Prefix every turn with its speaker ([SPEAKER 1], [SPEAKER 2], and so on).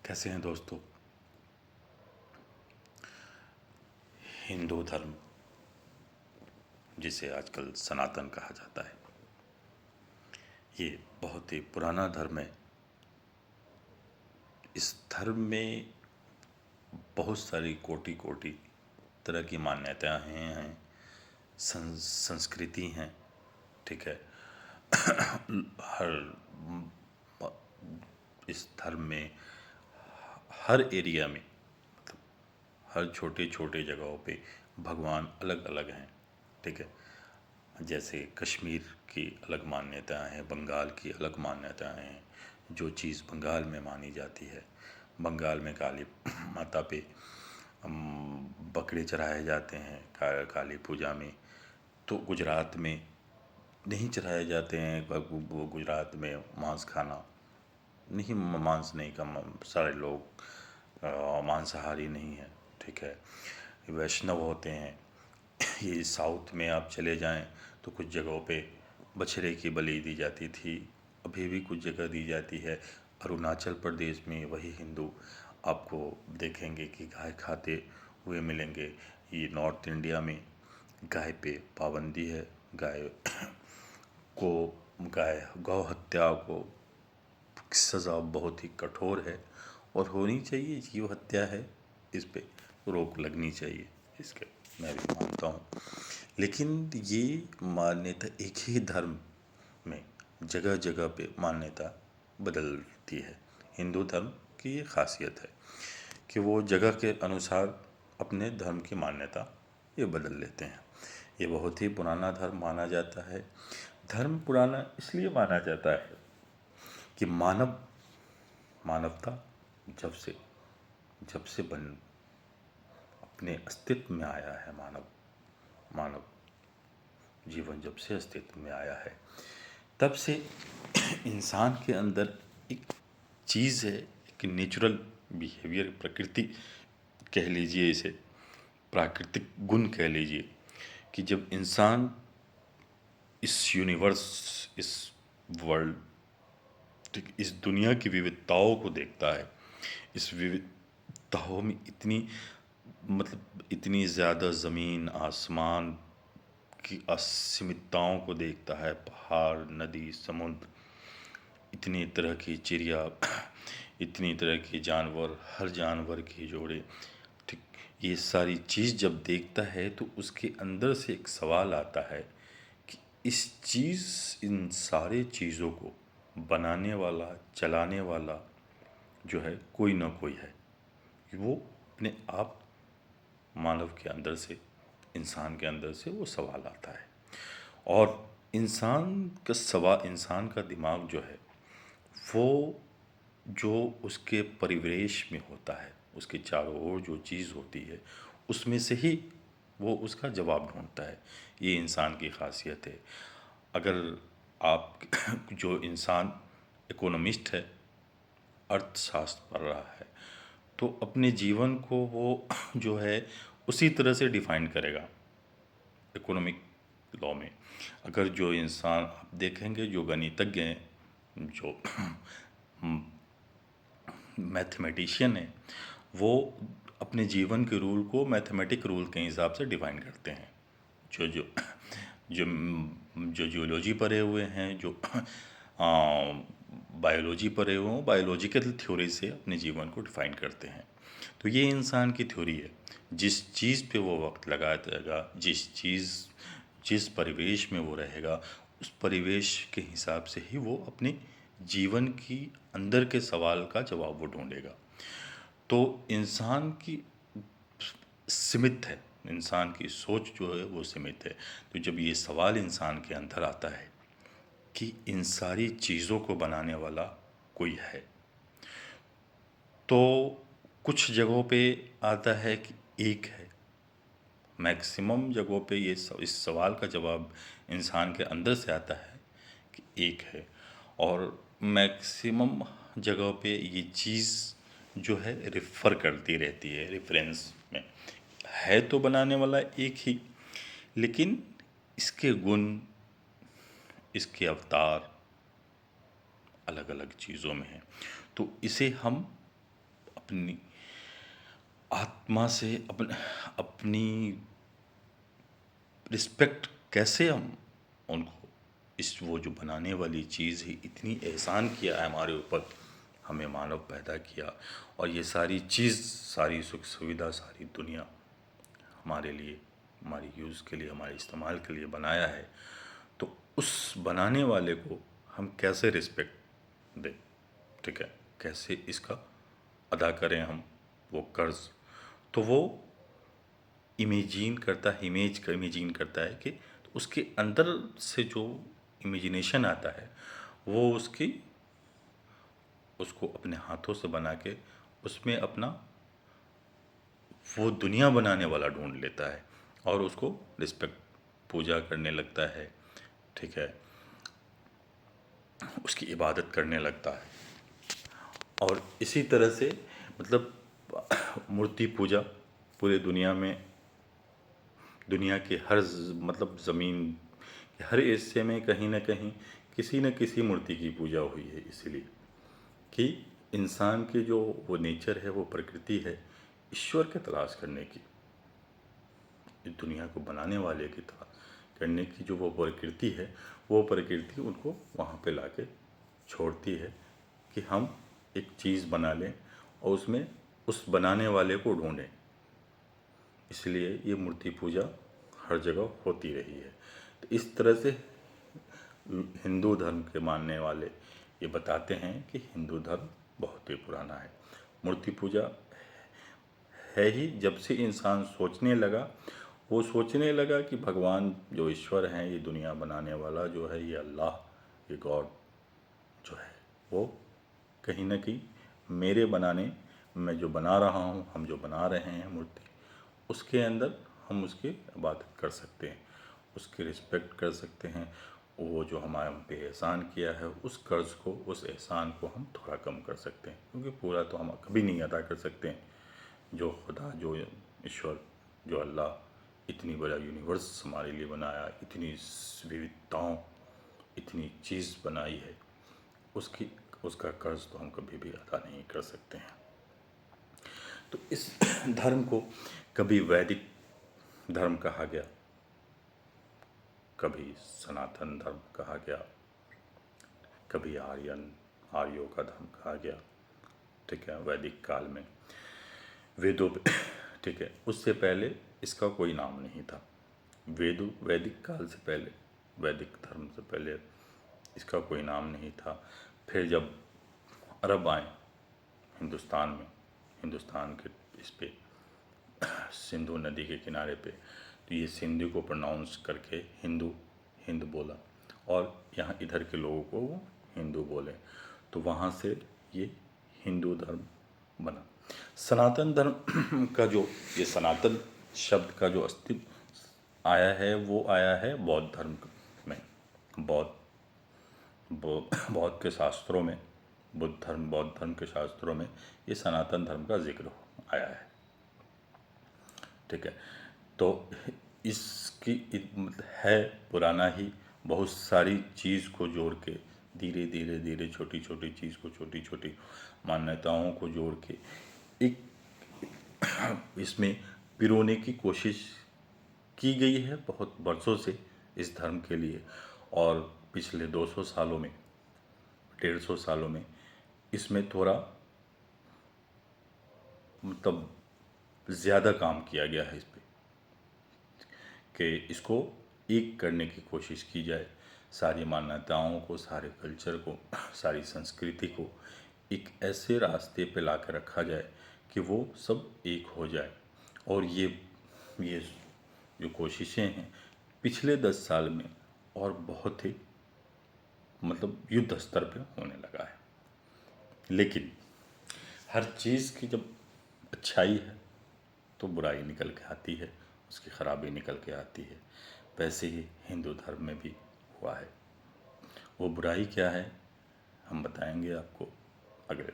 [SPEAKER 1] कैसे हैं दोस्तों। हिंदू धर्म, जिसे आजकल सनातन कहा जाता है, ये बहुत ही पुराना धर्म है। इस धर्म में बहुत सारी कोटि कोटि तरह की मान्यताएं हैं, संस्कृति हैं। ठीक है। हर इस धर्म में हर एरिया में, हर छोटे छोटे जगहों पे भगवान अलग अलग हैं। ठीक है। जैसे कश्मीर की अलग मान्यताएं हैं, बंगाल की अलग मान्यताएं हैं। जो चीज़ बंगाल में मानी जाती है, बंगाल में काली माता पे बकरे चढ़ाए जाते हैं काली पूजा में, तो गुजरात में नहीं चढ़ाए जाते हैं। वो गुजरात में मांस खाना नहीं, मांस नहीं का सारे लोग मांसाहारी नहीं है। ठीक है। वैष्णव होते हैं। ये साउथ में आप चले जाएं तो कुछ जगहों पे बछड़े की बलि दी जाती थी, अभी भी कुछ जगह दी जाती है। अरुणाचल प्रदेश में वही हिंदू आपको देखेंगे कि गाय खाते हुए मिलेंगे। ये नॉर्थ इंडिया में गाय पे पाबंदी है। को गाय गौ हत्या को सज़ा बहुत ही कठोर है और होनी चाहिए। जीव हत्या है, इस पे रोक लगनी चाहिए, इसके मैं भी मानता हूँ। लेकिन ये मान्यता एक ही धर्म में जगह जगह पे मान्यता बदलती है। हिंदू धर्म की ये खासियत है कि वो जगह के अनुसार अपने धर्म की मान्यता ये बदल लेते हैं। ये बहुत ही पुराना धर्म माना जाता है। धर्म पुराना इसलिए माना जाता है कि मानवता जब से जब से बन अपने अस्तित्व में आया है, मानव जीवन जब से अस्तित्व में आया है, तब से इंसान के अंदर एक चीज़ है, एक नेचुरल बिहेवियर, प्रकृति कह लीजिए, इसे प्राकृतिक गुण कह लीजिए, कि जब इंसान इस यूनिवर्स, इस वर्ल्ड, ठीक, इस दुनिया की विविधताओं को देखता है, इस विविधताओं में इतनी ज़्यादा ज़मीन आसमान की असीमितताओं को देखता है, पहाड़, नदी, समुद्र, इतनी तरह की चिड़िया, इतनी तरह के जानवर, हर जानवर की जोड़े, ठीक, ये सारी चीज़ जब देखता है तो उसके अंदर से एक सवाल आता है कि इन सारे चीज़ों को बनाने वाला, चलाने वाला जो है, कोई ना कोई है। वो अपने आप मानव के अंदर से, इंसान के अंदर से वो सवाल आता है। और इंसान का दिमाग जो है, वो जो उसके परिवेश में होता है, उसके चारों ओर जो चीज़ होती है, उसमें से ही वो उसका जवाब ढूंढता है। ये इंसान की खासियत है। अगर आप जो इंसान इकोनॉमिस्ट है, अर्थशास्त्र पढ़ रहा है, तो अपने जीवन को वो जो है उसी तरह से डिफाइन करेगा इकोनॉमिक लॉ में। अगर जो इंसान आप देखेंगे, जो गणितज्ञ हैं, जो मैथमेटिशियन है, वो अपने जीवन के रूल को मैथमेटिक रूल के हिसाब से डिफाइन करते हैं। जो जो जो जो जियोलॉजी पढ़े हुए हैं, जो बायोलॉजी पढ़े हुए हैं, बायोलॉजिकल थ्योरी से अपने जीवन को डिफाइन करते हैं। तो ये इंसान की थ्योरी है। जिस चीज़ पे वो वक्त लगाएगा, जिस परिवेश में वो रहेगा, उस परिवेश के हिसाब से ही वो अपने जीवन की अंदर के सवाल का जवाब वो ढूंढेगा। तो इंसान की सीमित है, इंसान की सोच जो है वो सीमित है। तो जब ये सवाल इंसान के अंदर आता है कि इन सारी चीज़ों को बनाने वाला कोई है, तो कुछ जगहों पे आता है कि एक है। मैक्सिमम जगहों पे इस सवाल का जवाब इंसान के अंदर से आता है कि एक है। और मैक्सिमम जगहों पे ये चीज़ जो है रिफ़र करती रहती है, रेफरेंस में है तो बनाने वाला एक ही, लेकिन इसके गुण, इसके अवतार अलग अलग चीज़ों में हैं। तो इसे हम अपनी आत्मा से अपनी रिस्पेक्ट कैसे हम उनको, इस वो जो बनाने वाली चीज़ है, इतनी एहसान किया है हमारे ऊपर, हमें मानव पैदा किया, और ये सारी चीज़, सारी सुख सुविधा, सारी दुनिया हमारे लिए, हमारी यूज़ के लिए, हमारे इस्तेमाल के लिए बनाया है। तो उस बनाने वाले को हम कैसे रिस्पेक्ट दें, ठीक है, कैसे इसका अदा करें हम वो कर्ज। तो वो इमेजिन करता है कि उसके अंदर से जो इमेजिनेशन आता है वो उसको अपने हाथों से बना के उसमें अपना वो दुनिया बनाने वाला ढूंढ लेता है और उसको रिस्पेक्ट, पूजा करने लगता है, ठीक है, उसकी इबादत करने लगता है। और इसी तरह से मतलब मूर्ति पूजा पूरे दुनिया में, दुनिया के मतलब ज़मीन के हर हिस्से में कहीं ना कहीं किसी न किसी मूर्ति की पूजा हुई है, इसीलिए कि इंसान के जो वो नेचर है, वो प्रकृति है ईश्वर के तलाश करने की, इस दुनिया को बनाने वाले की तलाश करने की, जो वो प्रकृति है, वो प्रकृति उनको वहाँ पे लाके छोड़ती है कि हम एक चीज़ बना लें और उसमें उस बनाने वाले को ढूंढें। इसलिए ये मूर्ति पूजा हर जगह होती रही है। तो इस तरह से हिंदू धर्म के मानने वाले ये बताते हैं कि हिंदू धर्म बहुत ही पुराना है। मूर्ति पूजा है ही जब से इंसान सोचने लगा, वो सोचने लगा कि भगवान जो ईश्वर हैं, ये दुनिया बनाने वाला जो है, ये अल्लाह, ये गॉड जो है, वो कहीं ना कहीं मेरे बनाने, मैं जो बना रहा हूँ, हम जो बना रहे हैं मूर्ति, उसके अंदर हम उसकी इबादत कर सकते हैं, उसकी रिस्पेक्ट कर सकते हैं। वो जो हमारे हम पे एहसान किया है, उस कर्ज को, उस एहसान को हम थोड़ा कम कर सकते हैं, क्योंकि पूरा तो हम कभी नहीं अदा कर सकते हैं। जो खुदा, जो ईश्वर, जो अल्लाह इतनी बड़ा यूनिवर्स हमारे लिए बनाया, इतनी विविधताओं, इतनी चीज़ बनाई है, उसका कर्ज तो हम कभी भी अदा नहीं कर सकते हैं। तो इस धर्म को कभी वैदिक धर्म कहा गया, कभी सनातन धर्म कहा गया, कभी आर्यों का धर्म कहा गया, ठीक है, वैदिक काल में वेदों पे ठीक है, उससे पहले इसका कोई नाम नहीं था। वैदिक काल से पहले, वैदिक धर्म से पहले इसका कोई नाम नहीं था। फिर जब अरब आए हिंदुस्तान में, हिंदुस्तान के इस पे सिंधु नदी के किनारे पे, तो ये सिंधु को प्रोनाउंस करके हिंद बोला, और यहाँ इधर के लोगों को वो हिंदू बोले, तो वहाँ से ये हिंदू धर्म बना। सनातन धर्म का जो, ये सनातन शब्द का जो अस्तित्व आया है, वो आया है बौद्ध धर्म में। बौद्ध के शास्त्रों में, बौद्ध धर्म के शास्त्रों में ये सनातन धर्म का जिक्र आया है, ठीक है। तो इसकी है पुराना ही, बहुत सारी चीज़ को जोड़ के, धीरे धीरे धीरे छोटी छोटी चीज़ को, छोटी छोटी मान्यताओं को जोड़ के एक इसमें पिरोने की कोशिश की गई है बहुत वर्षों से इस धर्म के लिए। और पिछले 200 सालों में, 150 सालों में इसमें थोड़ा मतलब ज़्यादा काम किया गया है इस पे, कि इसको एक करने की कोशिश की जाए, सारी मान्यताओं को, सारे कल्चर को, सारी संस्कृति को एक ऐसे रास्ते पे ला कर रखा जाए कि वो सब एक हो जाए। और ये जो कोशिशें हैं पिछले 10 साल में और बहुत ही मतलब युद्ध स्तर पे होने लगा है। लेकिन हर चीज़ की जब अच्छाई है तो बुराई निकल के आती है, उसकी खराबी निकल के आती है। वैसे ही हिंदू धर्म में भी हुआ है। वो बुराई क्या है हम बताएंगे आपको अगले